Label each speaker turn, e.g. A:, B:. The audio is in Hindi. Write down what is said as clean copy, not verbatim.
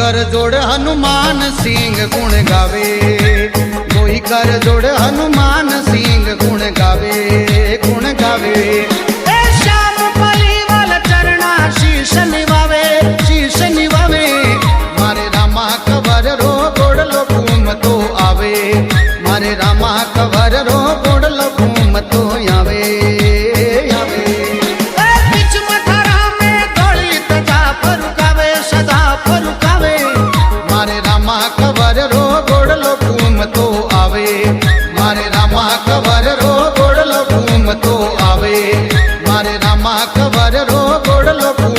A: कर जोड़ हनुमान सिंह गुण गावे, कोई कर जोड़ हनुमान सिंह गुण गावे, गुण गावे। ए श्याम पलीवाल चरणा शीश निवावे, शीश निवावे। मारे रामा कवर रो गोड़लो घूम तो आवे, मारे रामा कवर रो गोड़लो घूम तो आवे, आवे। बीच मथारा में दौड़ी तजा फरुकावे, सदा फरुकावे। मारे रामा कवर रो गोड़लो घूम तो आवे, मारे रामा कवर रो गोड़लो घूम तो आवे, मारे रामा कवर रो गोड़लो घूम